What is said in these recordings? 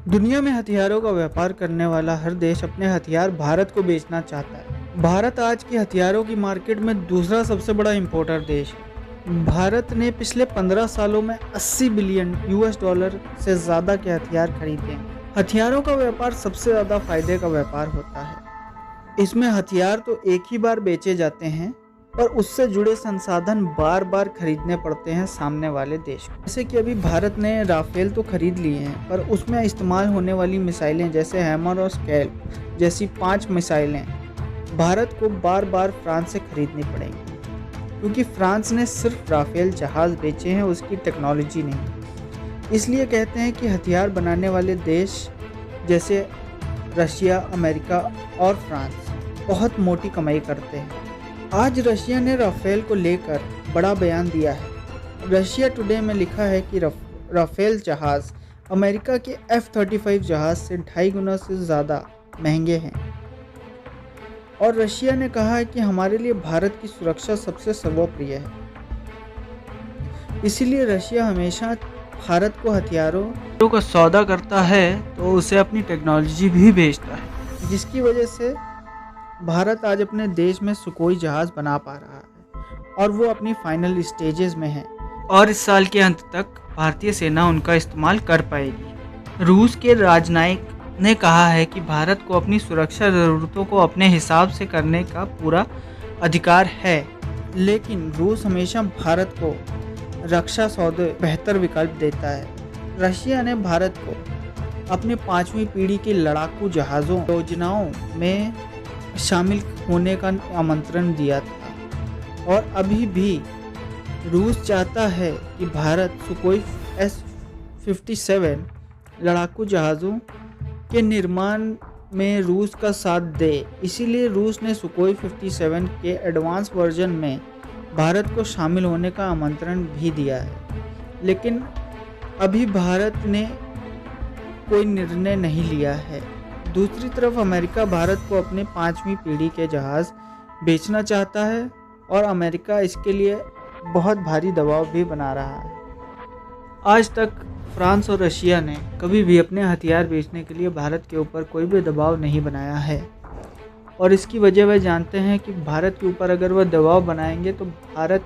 दुनिया में हथियारों का व्यापार करने वाला हर देश अपने हथियार भारत को बेचना चाहता है। भारत आज की हथियारों की मार्केट में दूसरा सबसे बड़ा इंपोर्टर देश है। भारत ने पिछले 15 सालों में 80 बिलियन यूएस डॉलर से ज़्यादा के हथियार खरीदे हैं। हथियारों का व्यापार सबसे ज़्यादा फायदे का व्यापार होता है। इसमें हथियार तो एक ही बार बेचे जाते हैं, पर उससे जुड़े संसाधन बार बार खरीदने पड़ते हैं सामने वाले देश को। जैसे कि अभी भारत ने राफेल तो खरीद लिए हैं, पर उसमें इस्तेमाल होने वाली मिसाइलें जैसे हैमर और स्कैल्प जैसी 5 मिसाइलें भारत को बार बार फ्रांस से खरीदनी पड़ेंगी, क्योंकि फ्रांस ने सिर्फ राफेल जहाज़ बेचे हैं, उसकी टेक्नोलॉजी नहीं। इसलिए कहते हैं कि हथियार बनाने वाले देश जैसे रशिया, अमेरिका और फ्रांस बहुत मोटी कमाई करते हैं। आज रशिया ने राफेल को लेकर बड़ा बयान दिया है। रशिया टुडे में लिखा है कि राफेल जहाज़ अमेरिका के F-35 जहाज़ से 2.5 गुना से ज़्यादा महंगे हैं, और रशिया ने कहा है कि हमारे लिए भारत की सुरक्षा सबसे सर्वोप्रिय है। इसीलिए रशिया हमेशा भारत को हथियारों का सौदा करता है तो उसे अपनी टेक्नोलॉजी भी भेजता है, जिसकी वजह से भारत आज अपने देश में सुकोई जहाज़ बना पा रहा है और वो अपनी फाइनल स्टेजेस में है, और इस साल के अंत तक भारतीय सेना उनका इस्तेमाल कर पाएगी। रूस के राजनयिक ने कहा है कि भारत को अपनी सुरक्षा ज़रूरतों को अपने हिसाब से करने का पूरा अधिकार है, लेकिन रूस हमेशा भारत को रक्षा सौदे बेहतर विकल्प देता है। रशिया ने भारत को अपने 5वीं पीढ़ी के लड़ाकू जहाज़ों योजनाओं में शामिल होने का आमंत्रण दिया था, और अभी भी रूस चाहता है कि भारत सुकोई S-57 लड़ाकू जहाज़ों के निर्माण में रूस का साथ दे। इसीलिए रूस ने सुकोई 57 के एडवांस वर्जन में भारत को शामिल होने का आमंत्रण भी दिया है, लेकिन अभी भारत ने कोई निर्णय नहीं लिया है। दूसरी तरफ अमेरिका भारत को अपने 5वीं पीढ़ी के जहाज़ बेचना चाहता है, और अमेरिका इसके लिए बहुत भारी दबाव भी बना रहा है। आज तक फ्रांस और रशिया ने कभी भी अपने हथियार बेचने के लिए भारत के ऊपर कोई भी दबाव नहीं बनाया है, और इसकी वजह वह जानते हैं कि भारत के ऊपर अगर वह दबाव बनाएंगे तो भारत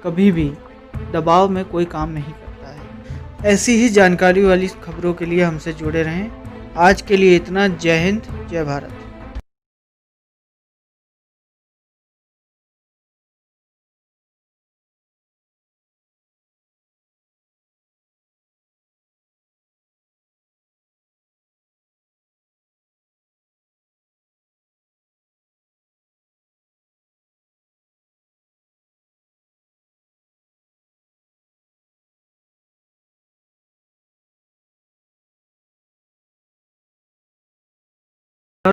कभी भी दबाव में कोई काम नहीं करता है। ऐसी ही जानकारी वाली खबरों के लिए हमसे जुड़े रहें। आज के लिए इतना। जय हिंद, जय भारत।